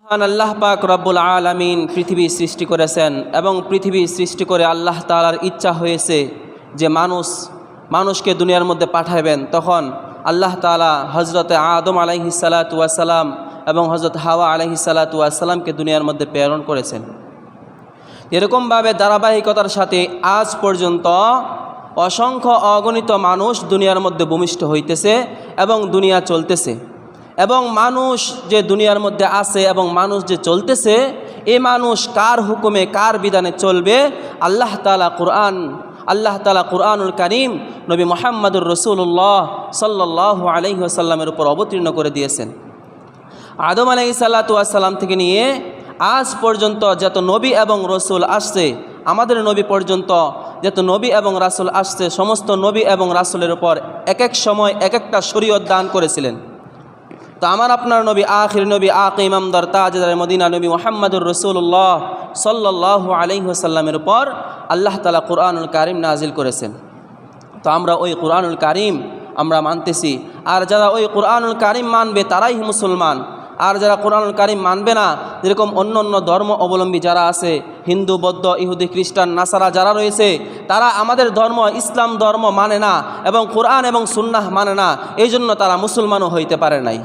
আল্লাহ পাক রব্বুল আলামিন পৃথিবী সৃষ্টি করেছেন এবং পৃথিবী সৃষ্টি করে আল্লাহ তাআলার ইচ্ছা হয়েছে যে মানুষকে দুনিয়ার মধ্যে পাঠাবেন। তখন আল্লাহ তাআলা হযরতে আদম আলাইহিস সালাতু ওয়াস সালাম এবং হযরত হাওয়া আলাইহিস সালাতু ওয়াস সালামকে দুনিয়ার মধ্যে প্রেরণ করেছেন। এরকমভাবে ধারাবাহিকতার সাথে আজ পর্যন্ত অসংখ্য অগণিত মানুষ দুনিয়ার মধ্যে ভূমিষ্ঠ হইতেছে এবং দুনিয়া চলতেছে। এবং মানুষ যে দুনিয়ার মধ্যে আছে এবং মানুষ যে চলতেছে, এই মানুষ কার হুকুমে কার বিধানে চলবে আল্লাহ তাআলা কুরআনুল কারীম নবী মুহাম্মদুর রাসূলুল্লাহ সাল্লাল্লাহু আলাইহি ওয়াসাল্লামের উপর অবতীর্ণ করে দিয়েছেন। আদম আলাইহিস সালাতু ওয়াস সালাম থেকে নিয়ে আজ পর্যন্ত যত নবী এবং রসুল আসছে, আমাদের নবী পর্যন্ত যত নবী এবং রাসূল আসছে, সমস্ত নবী এবং রাসূলের উপর এক এক সময় এক একটা শরীয়ত দান করেছিলেন। তো আমার আপনার নবী আখির নবী আকি ইমামদার তাজদার মদিনা নবী মুহাম্মদুর রাসূলুল্লাহ সাল্লাল্লাহু আলাইহি ওয়াসাল্লামের উপর আল্লাহ তাআলা কুরআনুল কারীম নাজিল করেছেন। তো আমরা ওই কুরআনুল কারীম আমরা মানতেছি। আর যারা ওই কুরআনুল কারীম মানবে তারাই মুসলমান। আর যারা কুরআনুল কারীম মানবে না, যেরকম অন্য অন্য ধর্ম অবলম্বী যারা আছে, হিন্দু, বৌদ্ধ, ইহুদি, খ্রিস্টান, নাসারা যারা রয়েছে, তারা আমাদের ধর্ম ইসলাম ধর্ম মানে না এবং কুরআন এবং সুন্নাহ মানে না, এই জন্য তারা মুসলমানও হইতে পারে নাই।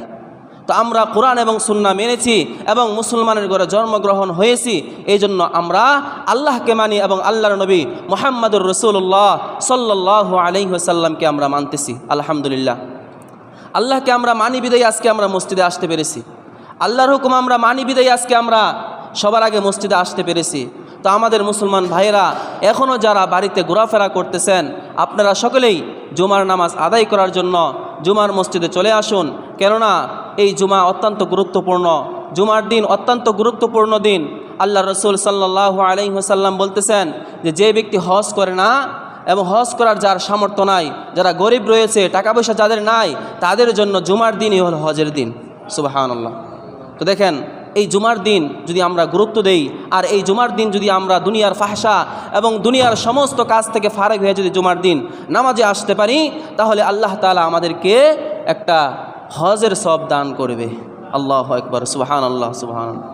তো আমরা কুরআন এবং সুন্নাহ মেনেছি এবং মুসলমানের ঘরে জন্মগ্রহণ হয়েছি, এই জন্য আমরা আল্লাহকে মানি এবং আল্লাহর নবী মুহাম্মদুর রাসূলুল্লাহ সাল্লাল্লাহু আলাইহি ওয়াসাল্লামকে আমরা মানতেছি। আলহামদুলিল্লাহ, আল্লাহকে আমরা মানি বিদায় আজকে আমরা মসজিদে আসতে পেরেছি। আল্লাহর হুকুম আমরা মানি বিদায় আজকে আমরা সবার আগে মসজিদে আসতে পেরেছি। তো আমাদের মুসলমান ভাইয়েরা এখনও যারা বাড়িতে ঘোরাফেরা করতেছেন, আপনারা সকলেই জুমার নামাজ আদায় করার জন্য জুমার মসজিদে চলে আসুন। কেননা এই জুমা অত্যন্ত গুরুত্বপূর্ণ, জুমার দিন অত্যন্ত গুরুত্বপূর্ণ দিন। আল্লাহ রসুল সাল্লাল্লাহু আলাইহি ওয়াসাল্লাম বলতেছেন যে ব্যক্তি হজ করে না এবং হজ করার যার সামর্থ্য নাই, যারা গরিব রয়েছে, টাকা পয়সা যাদের নাই, তাদের জন্য জুমার দিনই হল হজের দিন। সুবহানাল্লাহ। তো দেখেন, এই জুমার দিন যদি আমরা গুরুত্ব দেই আর এই জুমার দিন যদি আমরা দুনিয়ার ফাহশা এবং দুনিয়ার সমস্ত কাজ থেকে ফারেক হয়ে যদি জুমার দিন নামাজে আসতে পারি, তাহলে আল্লাহ তাআলা আমাদেরকে একটা হজের সওয়াব দান করবে। আল্লাহু আকবার, সুবহানাল্লাহ, সুবহানাল্লাহ।